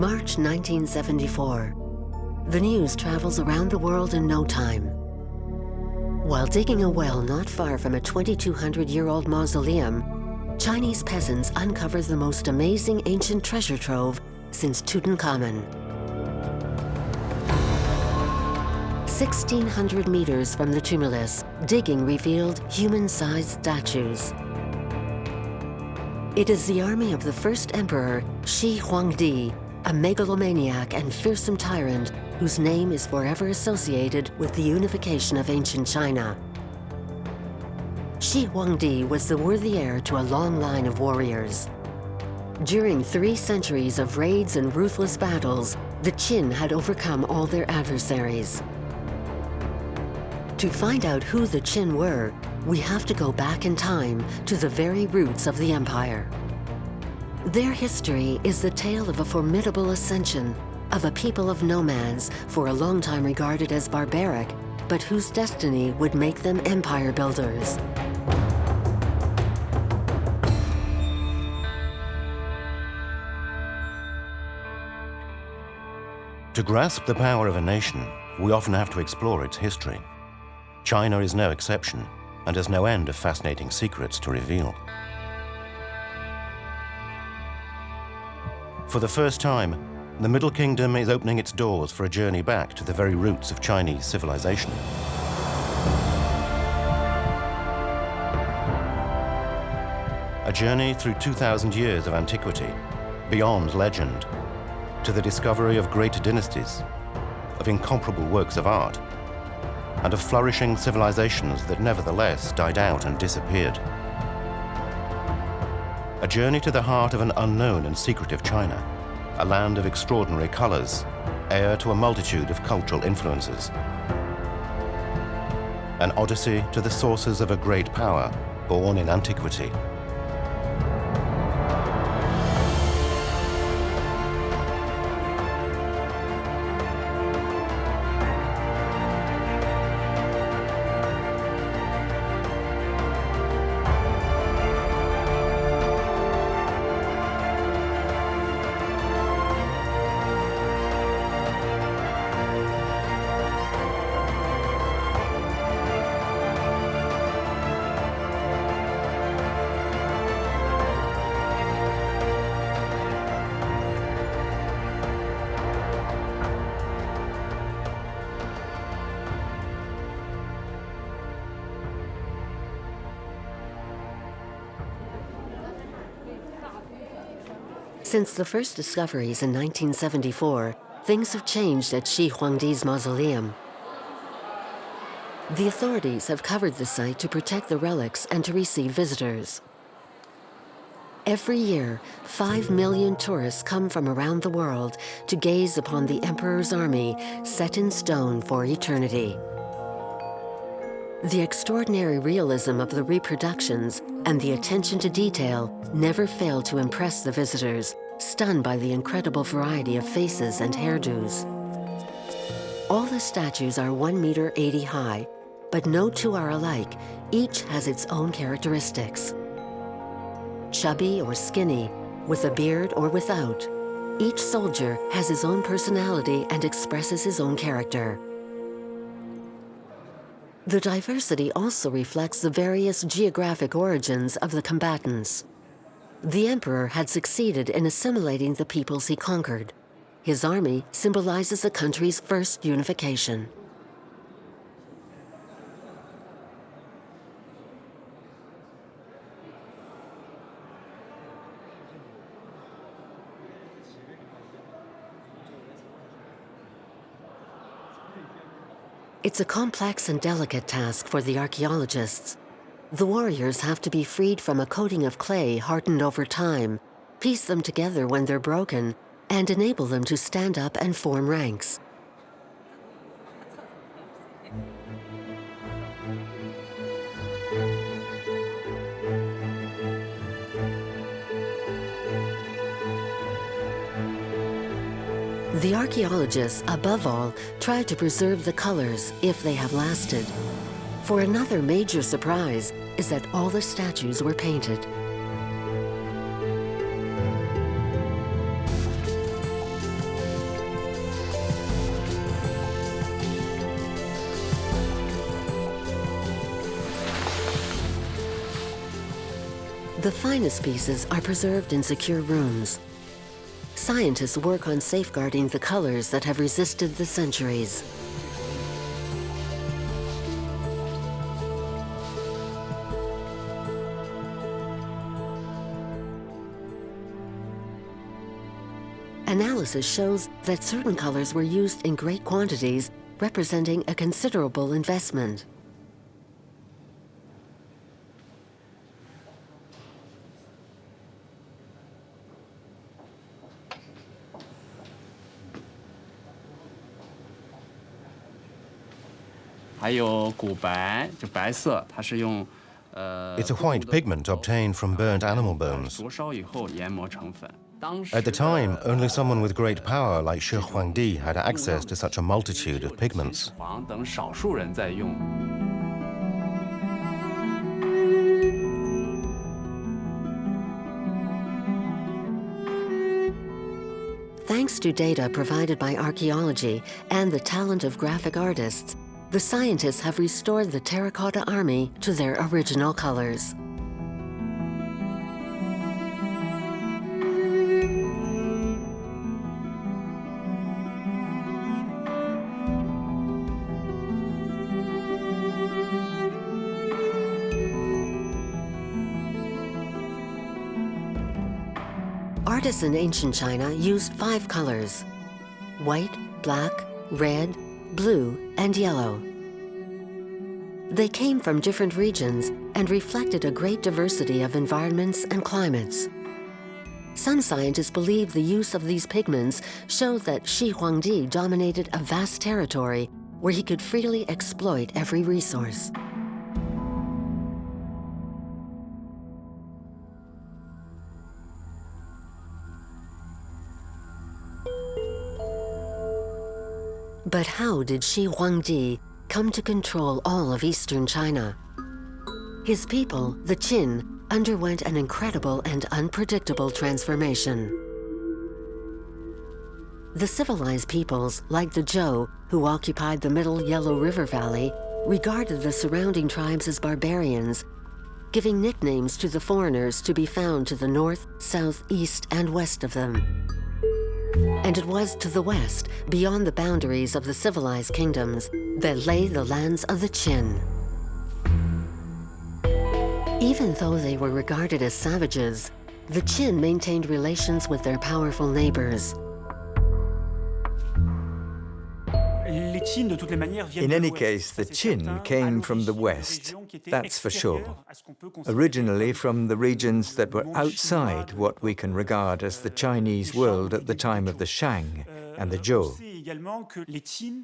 March 1974. The news travels around the world in no time. While digging a well not far from a 2,200-year-old mausoleum, Chinese peasants uncover the most amazing ancient treasure trove since Tutankhamun. 1,600 meters from the tumulus, digging revealed human-sized statues. It is the army of the first emperor, Qin Shi Huang, a megalomaniac and fearsome tyrant whose name is forever associated with the unification of ancient China. Qin Shi Huang was the worthy heir to a long line of warriors. During 3 centuries of raids and ruthless battles, the Qin had overcome all their adversaries. To find out who the Qin were, we have to go back in time to the very roots of the empire. Their history is the tale of a formidable ascension, of a people of nomads for a long time regarded as barbaric, but whose destiny would make them empire builders. To grasp the power of a nation, we often have to explore its history. China is no exception and has no end of fascinating secrets to reveal. For the first time, the Middle Kingdom is opening its doors for a journey back to the very roots of Chinese civilization. A journey through 2,000 years of antiquity, beyond legend, to the discovery of great dynasties, of incomparable works of art, and of flourishing civilizations that nevertheless died out and disappeared. A journey to the heart of an unknown and secretive China, a land of extraordinary colors, heir to a multitude of cultural influences. An odyssey to the sources of a great power born in antiquity. Since the first discoveries in 1974, things have changed at Qin Shi Huang's mausoleum. The authorities have covered the site to protect the relics and to receive visitors. Every year, 5 million tourists come from around the world to gaze upon the emperor's army set in stone for eternity. The extraordinary realism of the reproductions and the attention to detail never fail to impress the visitors, stunned by the incredible variety of faces and hairdos. All the statues are 1.80 meters high, but no 2 are alike. Each has its own characteristics. Chubby or skinny, with a beard or without, each soldier has his own personality and expresses his own character. The diversity also reflects the various geographic origins of the combatants. The emperor had succeeded in assimilating the peoples he conquered. His army symbolizes the country's first unification. It's a complex and delicate task for the archaeologists. The warriors have to be freed from a coating of clay hardened over time, piece them together when they're broken, and enable them to stand up and form ranks. The archaeologists, above all, try to preserve the colors if they have lasted. For another major surprise is that all the statues were painted. The finest pieces are preserved in secure rooms. Scientists work on safeguarding the colors that have resisted the centuries. Analysis shows that certain colors were used in great quantities, representing a considerable investment. It's a white pigment obtained from burnt animal bones. At the time, only someone with great power like Shi Huangdi had access to such a multitude of pigments. Thanks to data provided by archaeology and the talent of graphic artists, the scientists have restored the terracotta army to their original colors. Artists in ancient China used 5 colors: white, black, red, blue, and yellow. They came from different regions and reflected a great diversity of environments and climates. Some scientists believe the use of these pigments showed that Shi Huangdi dominated a vast territory where he could freely exploit every resource. But how did Shi Huangdi come to control all of eastern China? His people, the Qin, underwent an incredible and unpredictable transformation. The civilized peoples, like the Zhou, who occupied the middle Yellow River Valley, regarded the surrounding tribes as barbarians, giving nicknames to the foreigners to be found to the north, south, east, and west of them. And it was to the west, beyond the boundaries of the civilized kingdoms, that lay the lands of the Qin. Even though they were regarded as savages, the Qin maintained relations with their powerful neighbors. In any case, the Qin came from the west, that's for sure. Originally from the regions that were outside what we can regard as the Chinese world at the time of the Shang and the Zhou.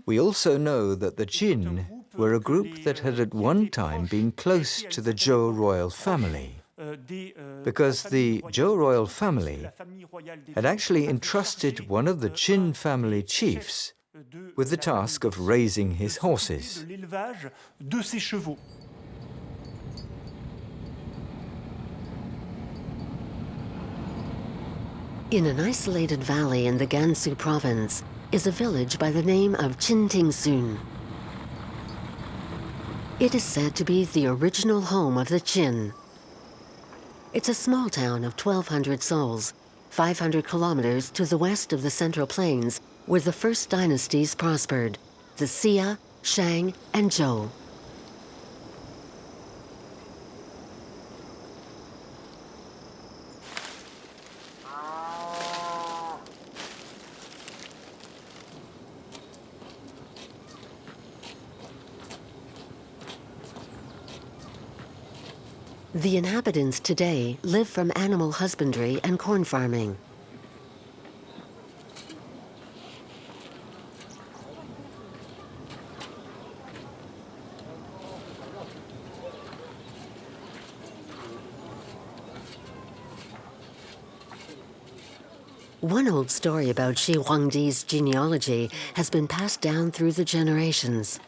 We also know that the Qin were a group that had at one time been close to the Zhou royal family, because the Zhou royal family had actually entrusted one of the Qin family chiefs with the task of raising his horses. In an isolated valley in the Gansu province is a village by the name of Qintingsun. It is said to be the original home of the Qin. It's a small town of 1,200 souls, 500 kilometers to the west of the Central Plains, where the first dynasties prospered, the Xia, Shang, and Zhou. The inhabitants today live from animal husbandry and corn farming. One old story about Shi Huangdi's genealogy has been passed down through the generations.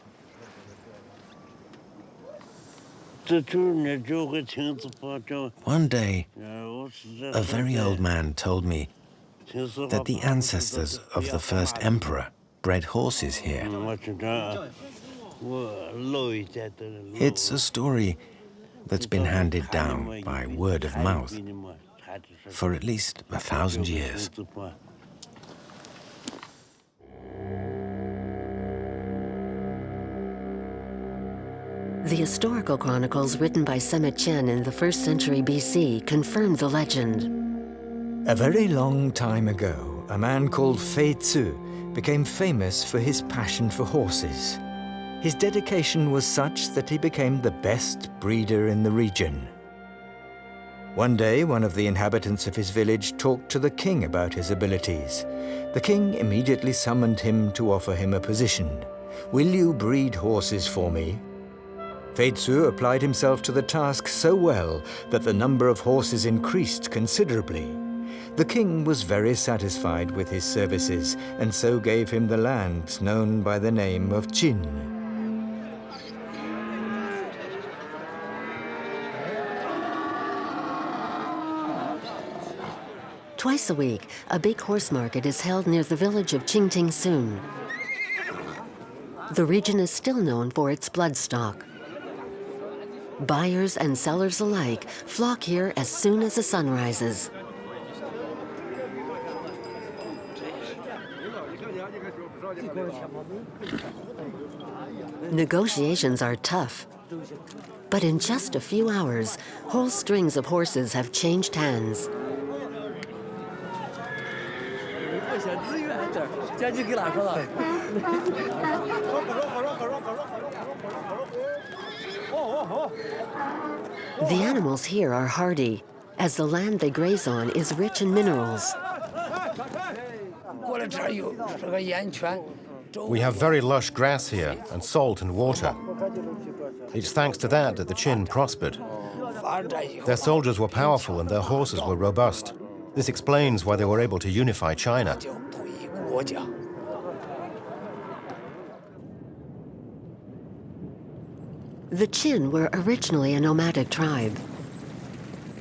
One day, a very old man told me that the ancestors of the first emperor bred horses here. It's a story that's been handed down by word of mouth for at least 1,000 years. The historical chronicles written by Sima Qian in the 1st century BC confirm the legend. A very long time ago, a man called Fei Tzu became famous for his passion for horses. His dedication was such that he became the best breeder in the region. One day, one of the inhabitants of his village talked to the king about his abilities. The king immediately summoned him to offer him a position. "Will you breed horses for me?" Fei Tzu applied himself to the task so well that the number of horses increased considerably. The king was very satisfied with his services and so gave him the land known by the name of Qin. Twice a week, a big horse market is held near the village of Qingtingsun. The region is still known for its bloodstock. Buyers and sellers alike flock here as soon as the sun rises. Negotiations are tough, but in just a few hours, whole strings of horses have changed hands. The animals here are hardy, as the land they graze on is rich in minerals. We have very lush grass here, and salt and water. It's thanks to that that the Qin prospered. Their soldiers were powerful and their horses were robust. This explains why they were able to unify China. The Qin were originally a nomadic tribe.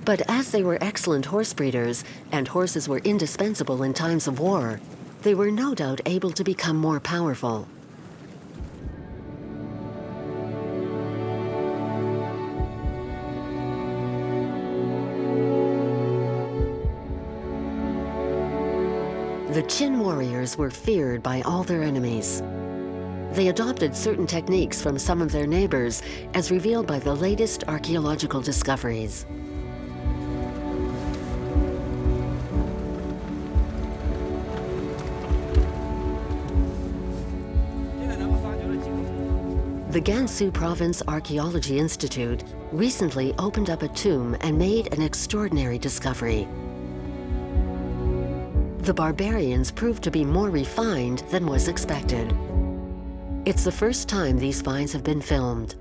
But as they were excellent horse breeders and horses were indispensable in times of war, they were no doubt able to become more powerful. The Qin warriors were feared by all their enemies. They adopted certain techniques from some of their neighbors, as revealed by the latest archaeological discoveries. The Gansu Province Archaeology Institute recently opened up a tomb and made an extraordinary discovery. The barbarians proved to be more refined than was expected. It's the first time these finds have been filmed.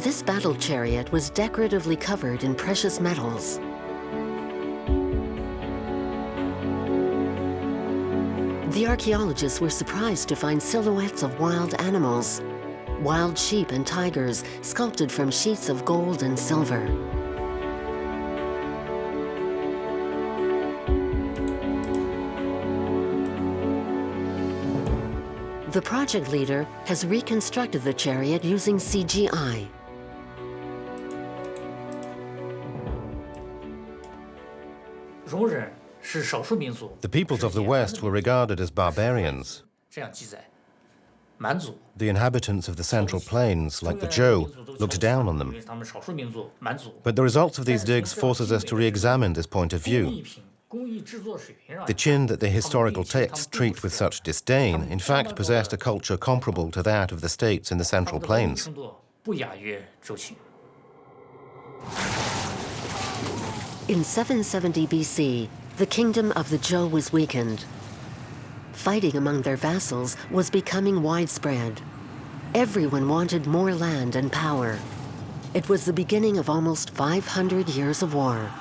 This battle chariot was decoratively covered in precious metals. The archaeologists were surprised to find silhouettes of wild animals, wild sheep and tigers sculpted from sheets of gold and silver. The project leader has reconstructed the chariot using CGI. The peoples of the West were regarded as barbarians. The inhabitants of the Central Plains, like the Zhou, looked down on them. But the results of these digs forces us to re-examine this point of view. The Qin that the historical texts treat with such disdain, in fact, possessed a culture comparable to that of the states in the Central Plains. In 770 BC, the kingdom of the Zhou was weakened. Fighting among their vassals was becoming widespread. Everyone wanted more land and power. It was the beginning of almost 500 years of war.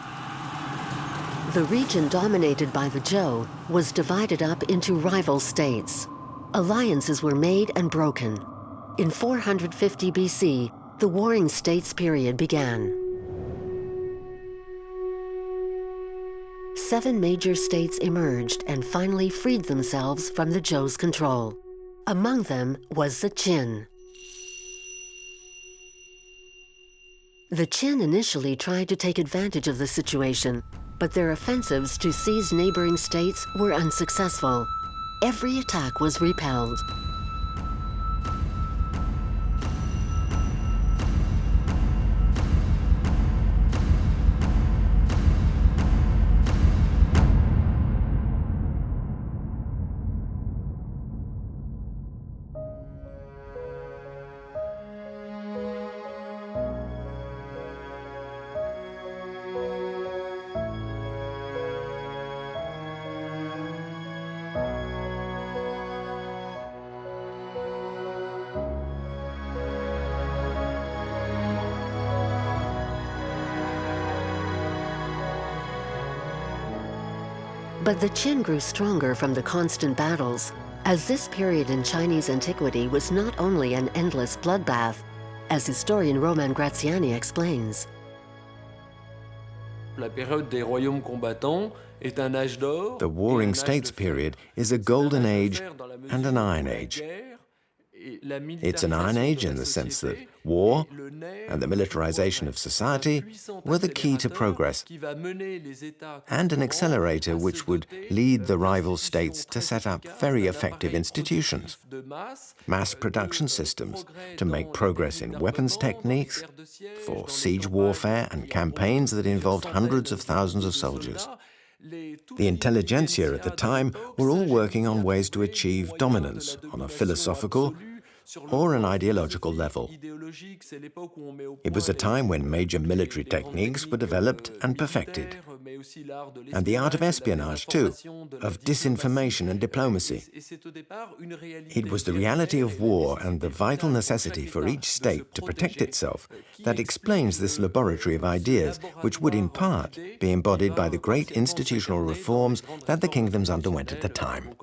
The region dominated by the Zhou was divided up into rival states. Alliances were made and broken. In 450 BC, the Warring States period began. 7 major states emerged and finally freed themselves from the Zhou's control. Among them was the Qin. The Qin initially tried to take advantage of the situation, but their offensives to seize neighboring states were unsuccessful. Every attack was repelled. But the Qin grew stronger from the constant battles, as this period in Chinese antiquity was not only an endless bloodbath, as historian Roman Graziani explains. The Warring States period is a golden age and an iron age. It's an iron age in the sense that war and the militarization of society were the key to progress, and an accelerator which would lead the rival states to set up very effective institutions, mass production systems to make progress in weapons techniques, for siege warfare and campaigns that involved hundreds of thousands of soldiers. The intelligentsia at the time were all working on ways to achieve dominance on a philosophical or an ideological level. It was a time when major military techniques were developed and perfected, and the art of espionage too, of disinformation and diplomacy. It was the reality of war and the vital necessity for each state to protect itself that explains this laboratory of ideas, which would in part be embodied by the great institutional reforms that the kingdoms underwent at the time.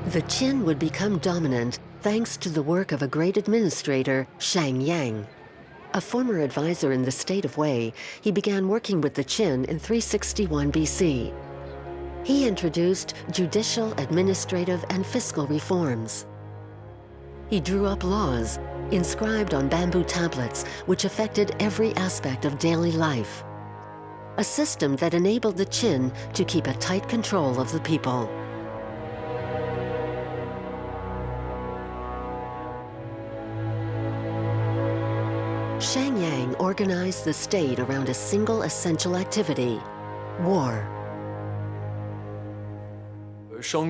The Qin would become dominant thanks to the work of a great administrator, Shang Yang. A former advisor in the state of Wei, he began working with the Qin in 361 BC. He introduced judicial, administrative, and fiscal reforms. He drew up laws, inscribed on bamboo tablets, which affected every aspect of daily life. A system that enabled the Qin to keep a tight control of the people. Shang Yang organized the state around a single essential activity: war. Shang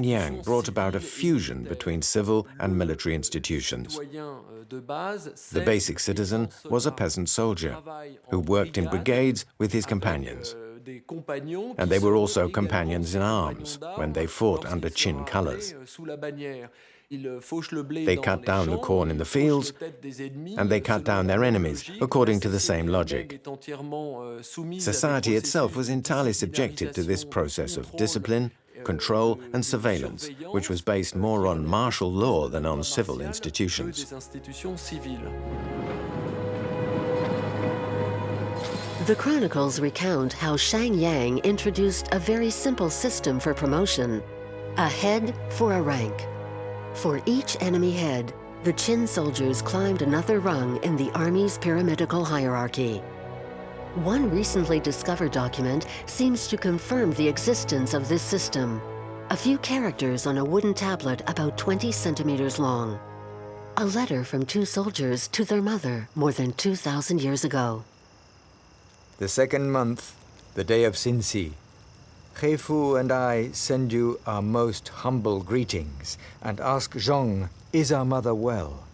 Yang brought about a fusion between civil and military institutions. The basic citizen was a peasant soldier who worked in brigades with his companions. And they were also companions in arms when they fought under Qin colors. They cut down the corn in the fields, and they cut down their enemies, according to the same logic. Society itself was entirely subjected to this process of discipline, control, and surveillance, which was based more on martial law than on civil institutions. The chronicles recount how Shang Yang introduced a very simple system for promotion: a head for a rank. For each enemy head, the Qin soldiers climbed another rung in the army's pyramidical hierarchy. One recently discovered document seems to confirm the existence of this system: a few characters on a wooden tablet about 20 centimeters long. A letter from 2 soldiers to their mother more than 2,000 years ago. The second month, the day of Xinxi, Heifu and I send you our most humble greetings and ask Zhong, is our mother well?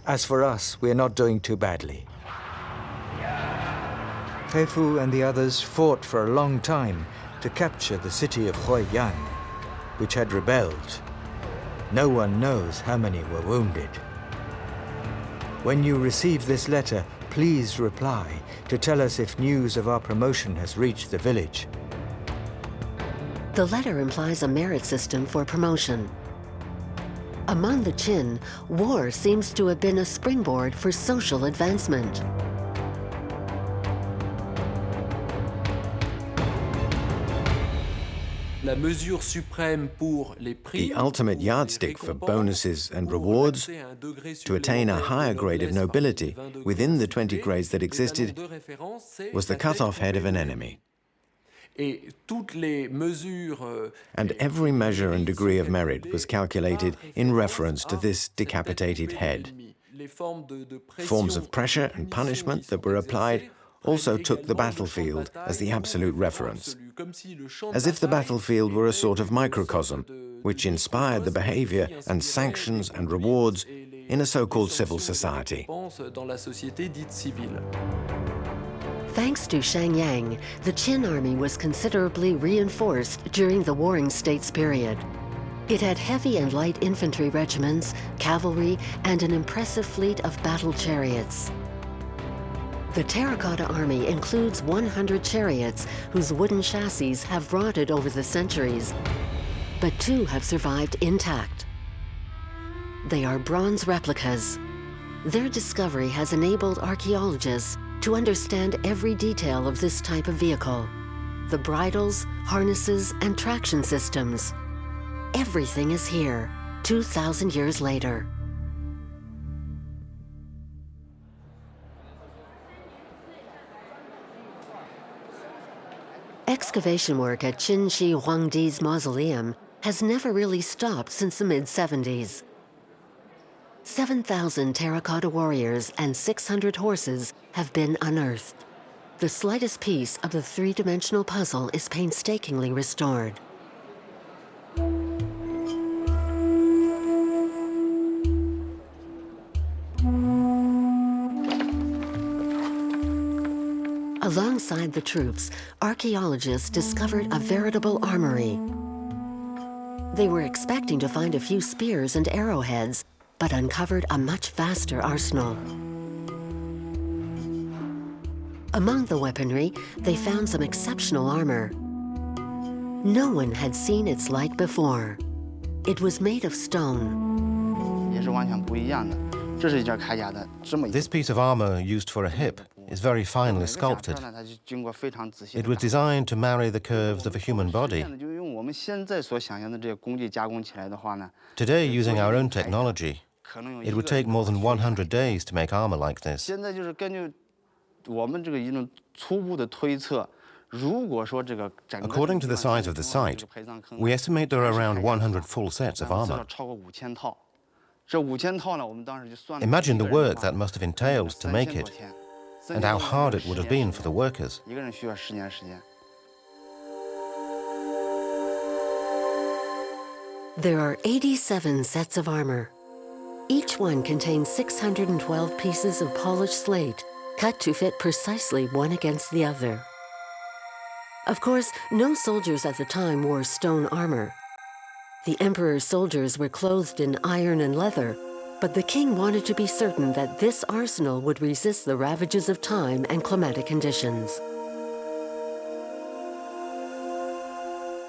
As for us, we are not doing too badly. Heifu and the others fought for a long time to capture the city of Huayan, which had rebelled. No one knows how many were wounded. When you receive this letter, please reply to tell us if news of our promotion has reached the village. The letter implies a merit system for promotion. Among the Qin, war seems to have been a springboard for social advancement. The ultimate yardstick for bonuses and rewards, to attain a higher grade of nobility within the 20 grades that existed, was the cut-off head of an enemy. And every measure and degree of merit was calculated in reference to this decapitated head. Forms of pressure and punishment that were applied also took the battlefield as the absolute reference, as if the battlefield were a sort of microcosm which inspired the behavior and sanctions and rewards in a so-called civil society. Thanks to Shenyang, the Qin army was considerably reinforced during the Warring States period. It had heavy and light infantry regiments, cavalry, and an impressive fleet of battle chariots. The Terracotta Army includes 100 chariots whose wooden chassis have rotted over the centuries, but 2 have survived intact. They are bronze replicas. Their discovery has enabled archaeologists to understand every detail of this type of vehicle: the bridles, harnesses, and traction systems. Everything is here, 2,000 years later. Excavation work at Qin Shi Huang's mausoleum has never really stopped since the mid-70s. 7,000 terracotta warriors and 600 horses have been unearthed. The slightest piece of the 3-dimensional puzzle is painstakingly restored. Alongside the troops, archaeologists discovered a veritable armory. They were expecting to find a few spears and arrowheads, but uncovered a much vaster arsenal. Among the weaponry, they found some exceptional armor. No one had seen its like before. It was made of stone. This piece of armor used for a hip is very finely sculpted. It was designed to marry the curves of a human body. Today, using our own technology, it would take more than 100 days to make armor like this. According to the size of the site, we estimate there are around 100 full sets of armor. Imagine the work that must have entailed to make it, and how hard it would have been for the workers. There are 87 sets of armor. Each one contains 612 pieces of polished slate, cut to fit precisely one against the other. Of course, no soldiers at the time wore stone armor. The emperor's soldiers were clothed in iron and leather, but the king wanted to be certain that this arsenal would resist the ravages of time and climatic conditions.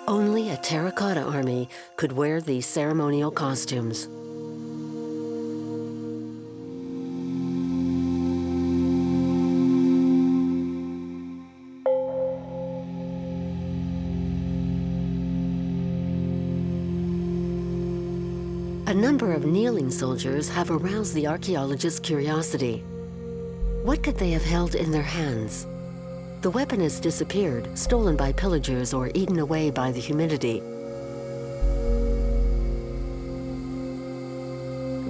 Only a terracotta army could wear these ceremonial costumes. A number of kneeling soldiers have aroused the archaeologists' curiosity. What could they have held in their hands? The weapon has disappeared, stolen by pillagers or eaten away by the humidity.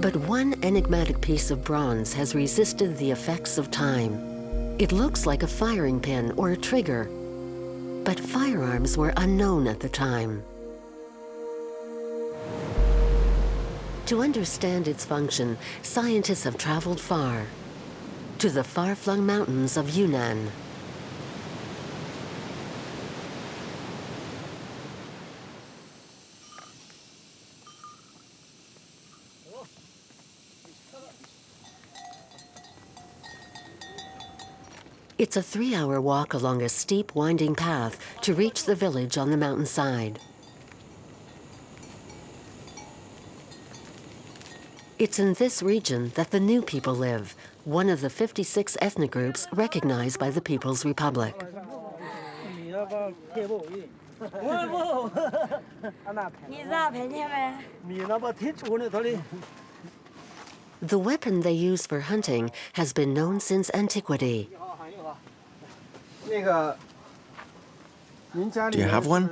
But one enigmatic piece of bronze has resisted the effects of time. It looks like a firing pin or a trigger, but firearms were unknown at the time. To understand its function, scientists have traveled far, to the far-flung mountains of Yunnan. It's a 3-hour walk along a steep, winding path to reach the village on the mountainside. It's in this region that the New people live, one of the 56 ethnic groups recognized by the People's Republic. The weapon they use for hunting has been known since antiquity. Do you have one?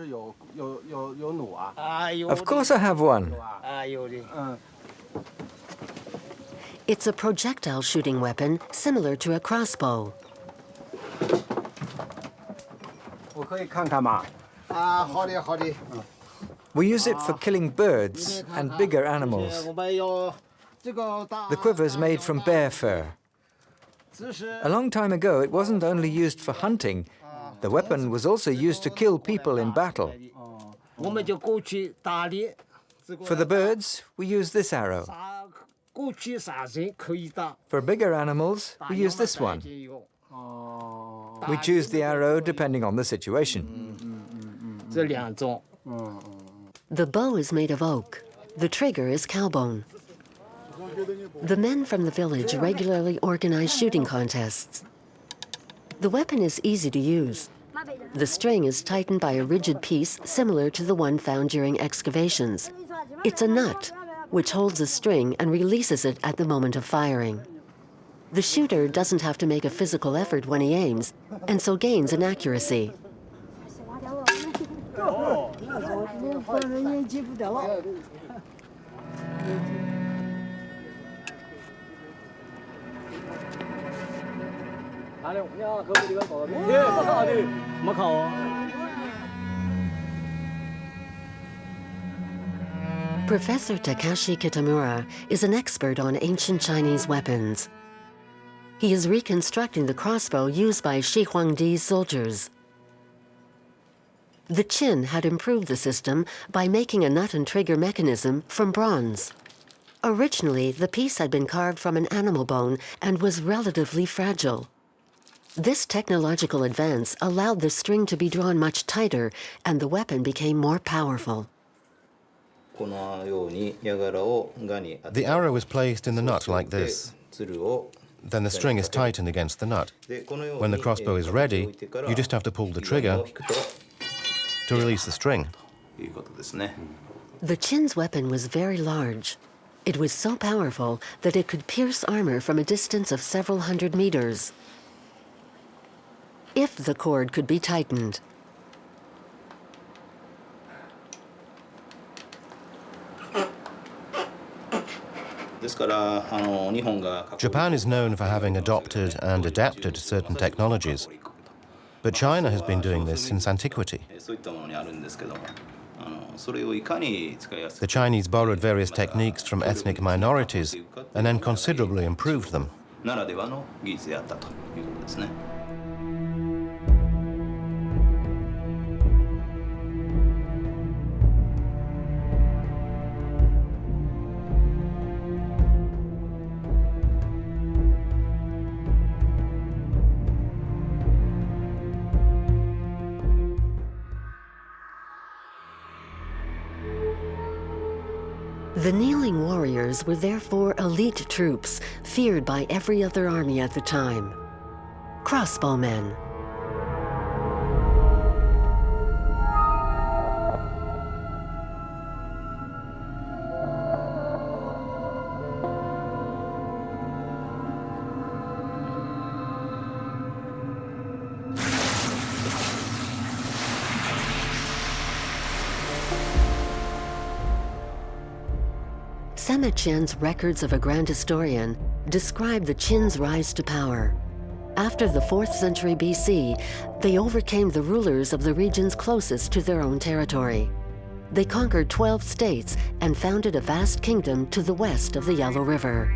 Of course I have one. It's a projectile shooting weapon similar to a crossbow. We use it for killing birds and bigger animals. The quiver's made from bear fur. A long time ago, it wasn't only used for hunting. The weapon was also used to kill people in battle. For the birds, we use this arrow. For bigger animals, we use this one. We choose the arrow depending on the situation. The bow is made of oak. The trigger is cowbone. The men from the village regularly organize shooting contests. The weapon is easy to use. The string is tightened by a rigid piece similar to the one found during excavations. It's a nut, which holds a string and releases it at the moment of firing. The shooter doesn't have to make a physical effort when he aims, and so gains in accuracy. Professor Takashi Kitamura is an expert on ancient Chinese weapons. He is reconstructing the crossbow used by Shi Huangdi's soldiers. The Qin had improved the system by making a nut and trigger mechanism from bronze. Originally, the piece had been carved from an animal bone and was relatively fragile. This technological advance allowed the string to be drawn much tighter, and the weapon became more powerful. The arrow is placed in the nut like this. Then the string is tightened against the nut. When the crossbow is ready, you just have to pull the trigger to release the string. The Qin's weapon was very large. It was so powerful that it could pierce armor from a distance of several hundred meters, if the cord could be tightened. Japan is known for having adopted and adapted certain technologies, but China has been doing this since antiquity. The Chinese borrowed various techniques from ethnic minorities and then considerably improved them. The kneeling warriors were therefore elite troops, feared by every other army at the time. Crossbowmen. Qian's records of a grand historian describe the Qin's rise to power. After the 4th century BC, they overcame the rulers of the regions closest to their own territory. They conquered 12 states and founded a vast kingdom to the west of the Yellow River.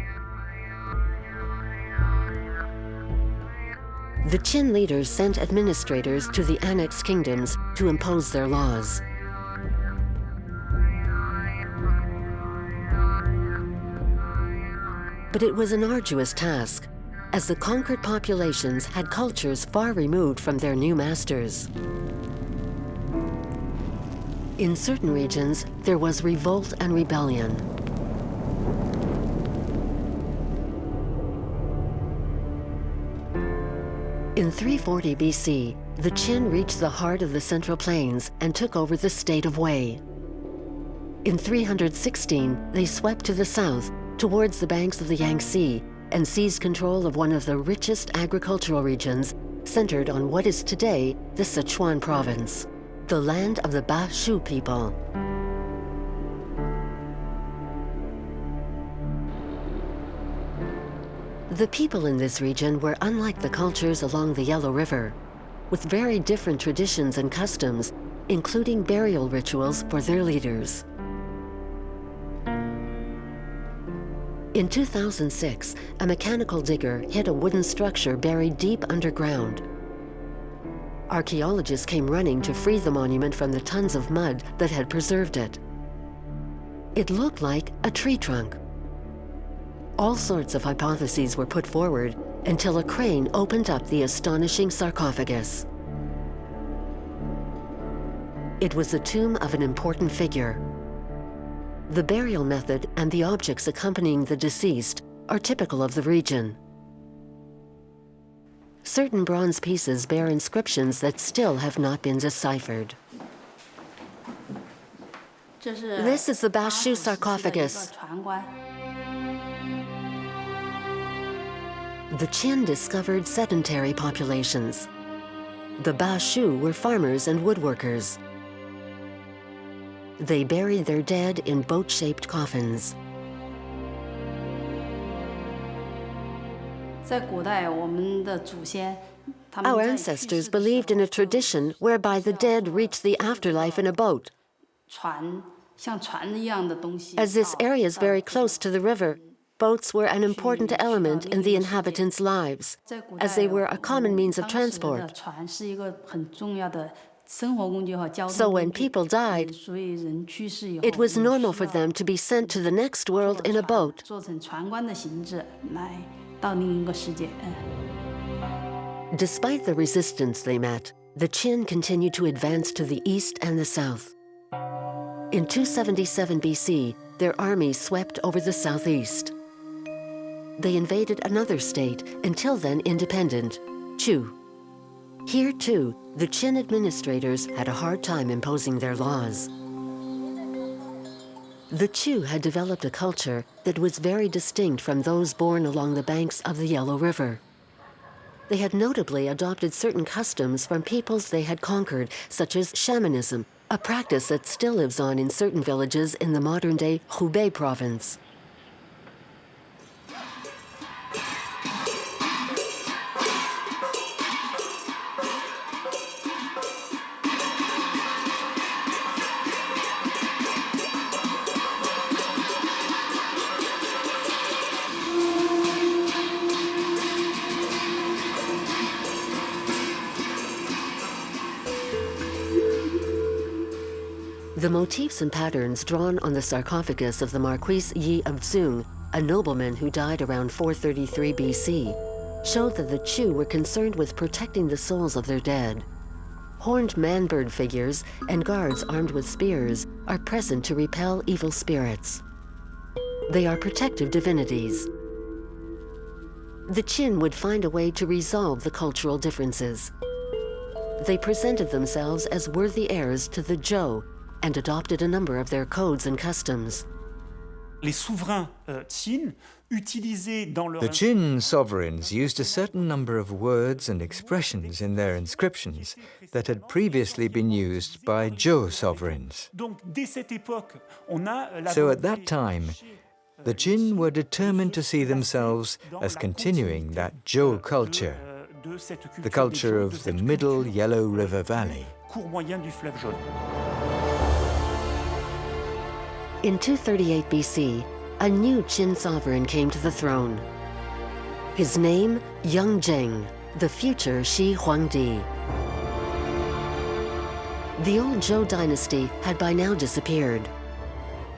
The Qin leaders sent administrators to the annexed kingdoms to impose their laws. But it was an arduous task, as the conquered populations had cultures far removed from their new masters. In certain regions, there was revolt and rebellion. In 340 BC, the Qin reached the heart of the Central Plains and took over the state of Wei. In 316, they swept to the south, towards the banks of the Yangtze, and seized control of one of the richest agricultural regions, centered on what is today the Sichuan province, the land of the Ba Shu people. The people in this region were unlike the cultures along the Yellow River, with very different traditions and customs, including burial rituals for their leaders. In 2006, a mechanical digger hit a wooden structure buried deep underground. Archaeologists came running to free the monument from the tons of mud that had preserved it. It looked like a tree trunk. All sorts of hypotheses were put forward until a crane opened up the astonishing sarcophagus. It was the tomb of an important figure. The burial method and the objects accompanying the deceased are typical of the region. Certain bronze pieces bear inscriptions that still have not been deciphered. This is the Ba Shu sarcophagus. The Qin discovered sedentary populations. The Ba Shu were farmers and woodworkers. They buried their dead in boat-shaped coffins. Our ancestors believed in a tradition whereby the dead reached the afterlife in a boat. As this area is very close to the river, boats were an important element in the inhabitants' lives, as they were a common means of transport. So when people died, it was normal for them to be sent to the next world in a boat. Despite the resistance they met, the Qin continued to advance to the east and the south. In 277 BC, their army swept over the southeast. They invaded another state, until then independent, Chu. Here, too, the Qin administrators had a hard time imposing their laws. The Chu had developed a culture that was very distinct from those born along the banks of the Yellow River. They had notably adopted certain customs from peoples they had conquered, such as shamanism, a practice that still lives on in certain villages in the modern-day Hubei province. The motifs and patterns drawn on the sarcophagus of the Marquis Yi of Zung, a nobleman who died around 433 BC, showed that the Chu were concerned with protecting the souls of their dead. Horned man-bird figures and guards armed with spears are present to repel evil spirits. They are protective divinities. The Qin would find a way to resolve the cultural differences. They presented themselves as worthy heirs to the Zhou and adopted a number of their codes and customs. The Qin sovereigns used a certain number of words and expressions in their inscriptions that had previously been used by Zhou sovereigns. So at that time, the Qin were determined to see themselves as continuing that Zhou culture, the culture of the Middle Yellow River Valley. In 238 BC, a new Qin sovereign came to the throne. His name, Yongzheng, the future Shi Huangdi. The old Zhou dynasty had by now disappeared.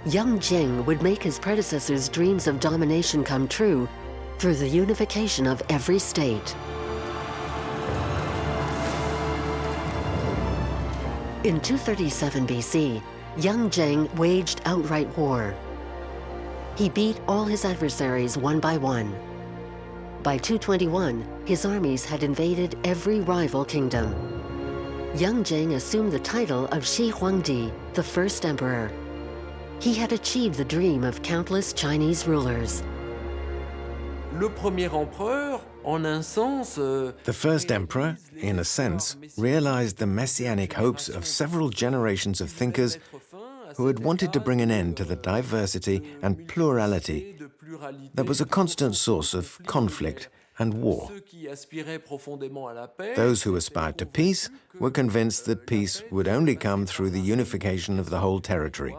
Yongzheng would make his predecessors' dreams of domination come true through the unification of every state. In 237 BC, Yongzheng waged outright war. He beat all his adversaries one by one. By 221, his armies had invaded every rival kingdom. Yongzheng assumed the title of Shi Huangdi, the first emperor. He had achieved the dream of countless Chinese rulers. Le premier empereur, en un sens, The first emperor, in a sense, realized the messianic hopes of several generations of thinkers who had wanted to bring an end to the diversity and plurality that was a constant source of conflict and war. Those who aspired to peace were convinced that peace would only come through the unification of the whole territory.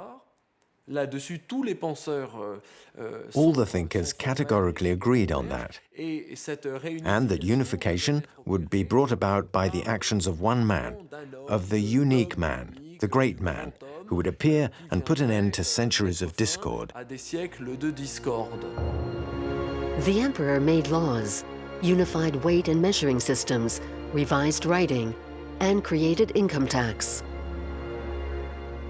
All the thinkers categorically agreed on that, and that unification would be brought about by the actions of one man, of the unique man, the great man, who would appear and put an end to centuries of discord. The emperor made laws, unified weight and measuring systems, revised writing, and created income tax.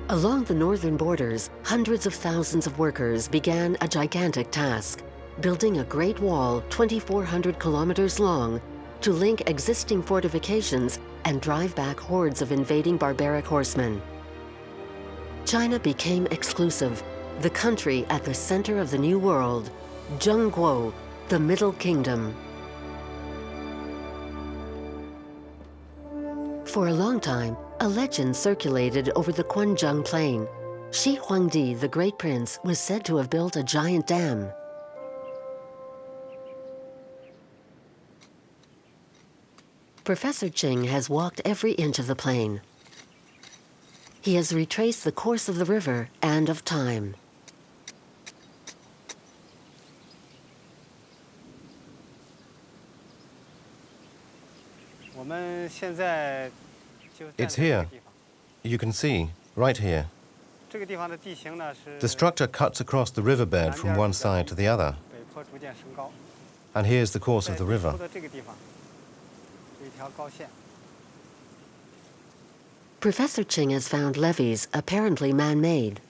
Along the northern borders, hundreds of thousands of workers began a gigantic task, building a great wall 2,400 kilometers long to link existing fortifications and drive back hordes of invading barbaric horsemen. China became exclusive, the country at the center of the New World, Zhengguo, the Middle Kingdom. For a long time, a legend circulated over the Quanzhong plain. Shi Huang, the great prince, was said to have built a giant dam. Professor Qing has walked every inch of the plain. He has retraced the course of the river and of time. It's here. You can see, right here. The structure cuts across the riverbed from one side to the other. And here's the course of the river. Professor Qing has found levees apparently man-made.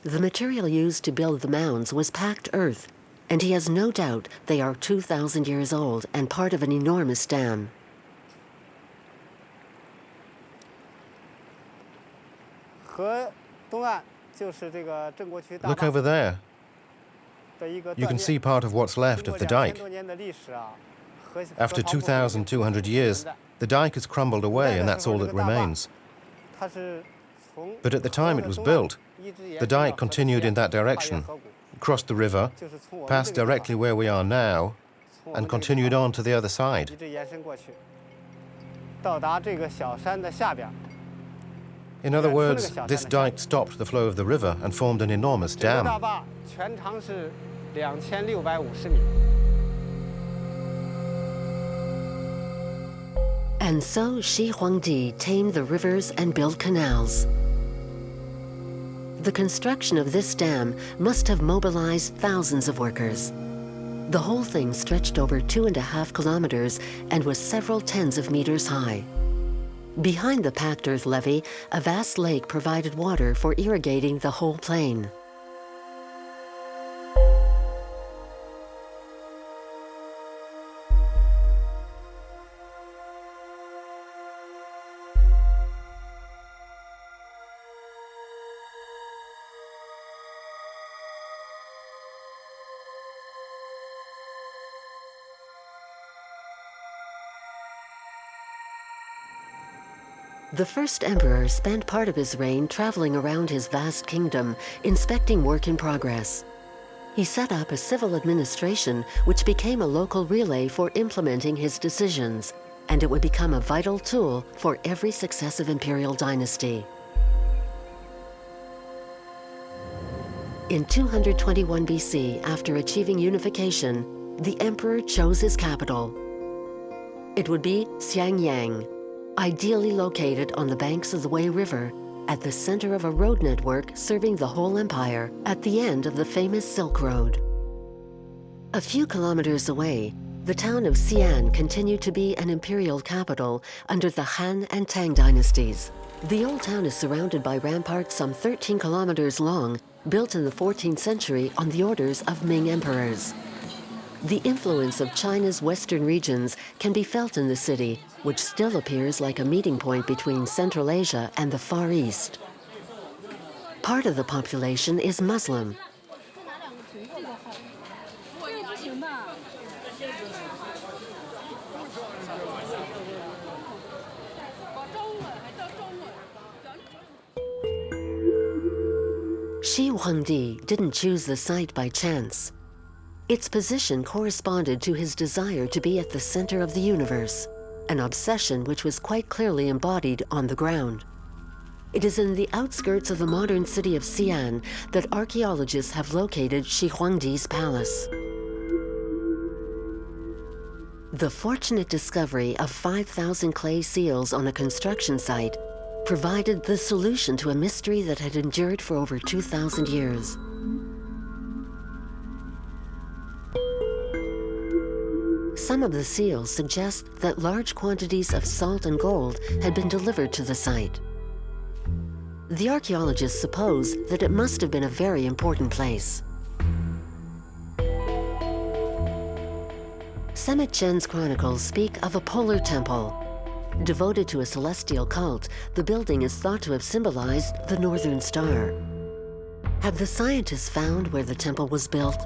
The material used to build the mounds was packed earth, and he has no doubt they are 2,000 years old and part of an enormous dam. Look over there. You can see part of what's left of the dike. After 2,200 years, the dike has crumbled away and that's all that remains. But at the time it was built, the dike continued in that direction, crossed the river, passed directly where we are now, and continued on to the other side. In other words, this dike stopped the flow of the river and formed an enormous dam. And so Shi Huangdi tamed the rivers and built canals. The construction of this dam must have mobilized thousands of workers. The whole thing stretched over 2.5 kilometers and was several tens of meters high. Behind the packed earth levee, a vast lake provided water for irrigating the whole plain. The first emperor spent part of his reign traveling around his vast kingdom, inspecting work in progress. He set up a civil administration which became a local relay for implementing his decisions, and it would become a vital tool for every successive imperial dynasty. In 221 BC, after achieving unification, the emperor chose his capital. It would be Xi'an, ideally located on the banks of the Wei River, at the center of a road network serving the whole empire at the end of the famous Silk Road. A few kilometers away, the town of Xi'an continued to be an imperial capital under the Han and Tang dynasties. The old town is surrounded by ramparts some 13 kilometers long, built in the 14th century on the orders of Ming emperors. The influence of China's western regions can be felt in the city, which still appears like a meeting point between Central Asia and the Far East. Part of the population is Muslim. Shi Huangdi didn't choose the site by chance. Its position corresponded to his desire to be at the center of the universe, an obsession which was quite clearly embodied on the ground. It is in the outskirts of the modern city of Xi'an that archaeologists have located Shi Huangdi's palace. The fortunate discovery of 5,000 clay seals on a construction site provided the solution to a mystery that had endured for over 2,000 years. Some of the seals suggest that large quantities of salt and gold had been delivered to the site. The archaeologists suppose that it must have been a very important place. Semet Chen's chronicles speak of a polar temple. Devoted to a celestial cult, the building is thought to have symbolized the Northern Star. Have the scientists found where the temple was built?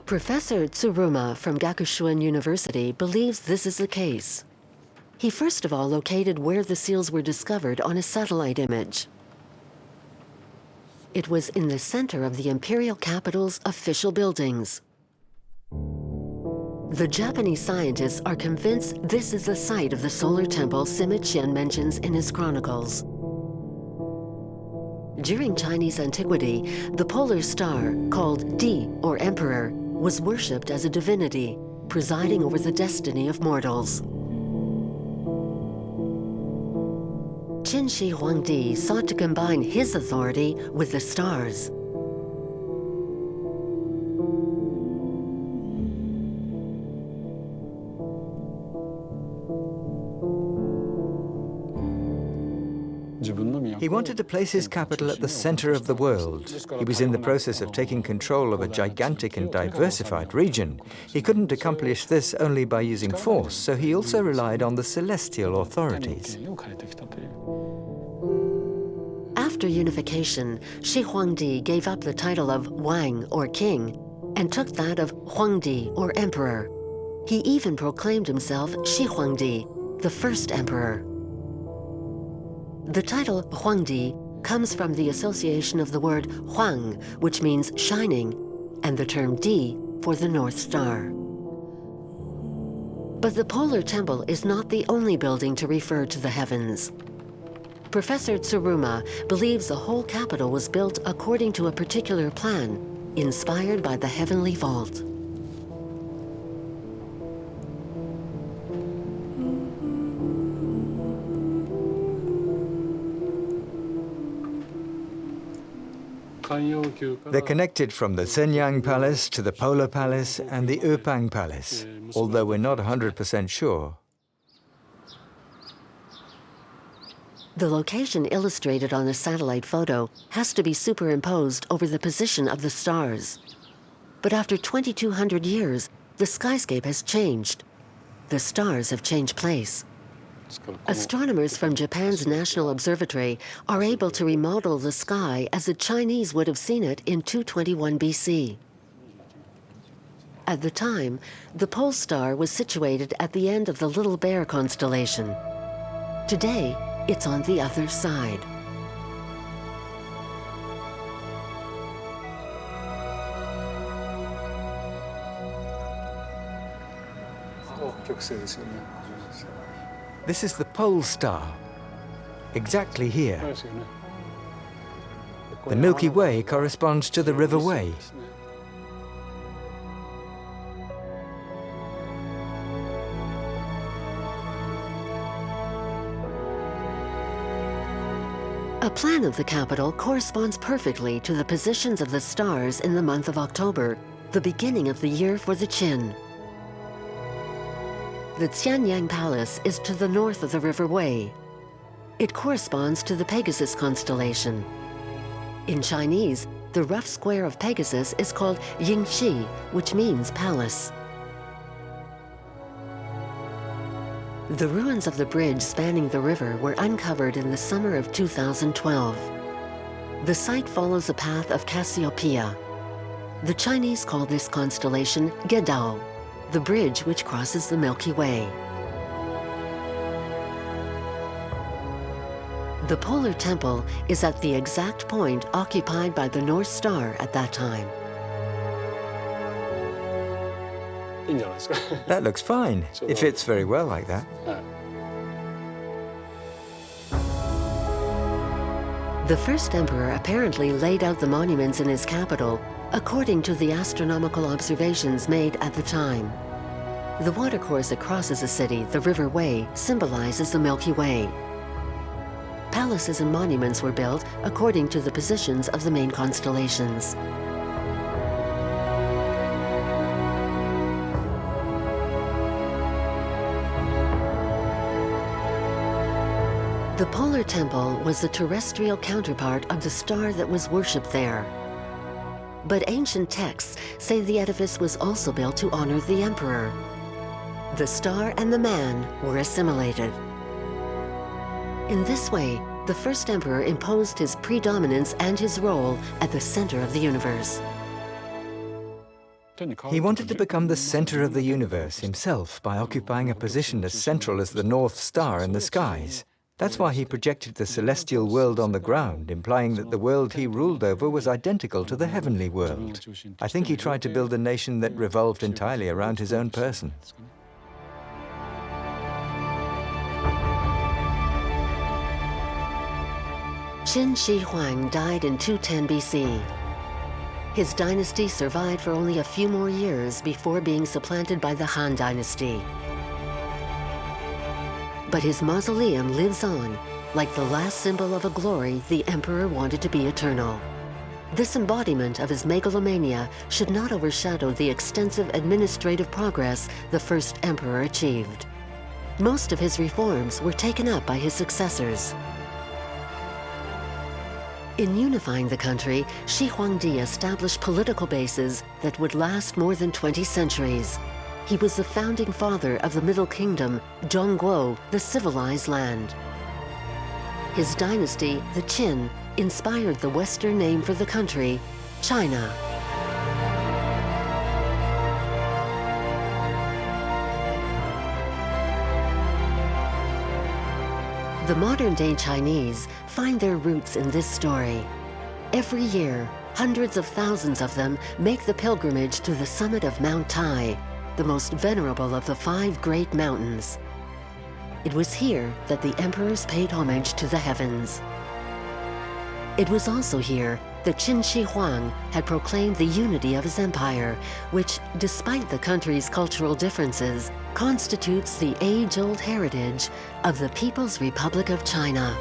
Professor Tsuruma from Gakushuan University believes this is the case. He first of all located where the seals were discovered on a satellite image. It was in the center of the imperial capital's official buildings. The Japanese scientists are convinced this is the site of the solar temple Semet Chen mentions in his chronicles. During Chinese antiquity, the polar star, called Di, or Emperor, was worshipped as a divinity, presiding over the destiny of mortals. Qin Shi Huang sought to combine his authority with the stars. He wanted to place his capital at the center of the world. He was in the process of taking control of a gigantic and diversified region. He couldn't accomplish this only by using force, so he also relied on the celestial authorities. After unification, Shi Huangdi gave up the title of Wang, or king, and took that of Huangdi, or emperor. He even proclaimed himself Shi Huangdi, the first emperor. The title Huangdi comes from the association of the word Huang, which means shining, and the term Di for the North Star. But the Polar Temple is not the only building to refer to the heavens. Professor Tsuruma believes the whole capital was built according to a particular plan, inspired by the heavenly vault. They're connected from the Shenyang Palace to the Polar Palace and the Upang Palace, although we're not 100% sure. The location illustrated on the satellite photo has to be superimposed over the position of the stars. But after 2,200 years, the skyscape has changed. The stars have changed place. Astronomers from Japan's National Observatory are able to remodel the sky as the Chinese would have seen it in 221 BC. At the time, the pole star was situated at the end of the Little Bear constellation. Today, it's on the other side. This is the pole star, exactly here. The Milky Way corresponds to the River Wei. A plan of the capital corresponds perfectly to the positions of the stars in the month of October, the beginning of the year for the Qin. The Xianyang Palace is to the north of the River Wei. It corresponds to the Pegasus constellation. In Chinese, the rough square of Pegasus is called Yingxi, which means palace. The ruins of the bridge spanning the river were uncovered in the summer of 2012. The site follows a path of Cassiopeia. The Chinese call this constellation Gedao, the bridge which crosses the Milky Way. The Polar Temple is at the exact point occupied by the North Star at that time. That looks fine. It fits very well like that. The first emperor apparently laid out the monuments in his capital according to the astronomical observations made at the time. The watercourse that crosses the city, the River Wei, symbolizes the Milky Way. Palaces and monuments were built according to the positions of the main constellations. The Polar Temple was the terrestrial counterpart of the star that was worshipped there. But ancient texts say the edifice was also built to honor the emperor. The star and the man were assimilated. In this way, the first emperor imposed his predominance and his role at the center of the universe. He wanted to become the center of the universe himself by occupying a position as central as the North Star in the skies. That's why he projected the celestial world on the ground, implying that the world he ruled over was identical to the heavenly world. I think he tried to build a nation that revolved entirely around his own person. Qin Shi Huang died in 210 BC. His dynasty survived for only a few more years before being supplanted by the Han dynasty. But his mausoleum lives on, like the last symbol of a glory the emperor wanted to be eternal. This embodiment of his megalomania should not overshadow the extensive administrative progress the first emperor achieved. Most of his reforms were taken up by his successors. In unifying the country, Shi Huangdi established political bases that would last more than 20 centuries. He was the founding father of the Middle Kingdom, Zhongguo, the civilized land. His dynasty, the Qin, inspired the Western name for the country, China. The modern-day Chinese find their roots in this story. Every year, hundreds of thousands of them make the pilgrimage to the summit of Mount Tai, the most venerable of the 5 great mountains. It was here that the emperors paid homage to the heavens. It was also here that Qin Shi Huang had proclaimed the unity of his empire, which, despite the country's cultural differences, constitutes the age-old heritage of the People's Republic of China.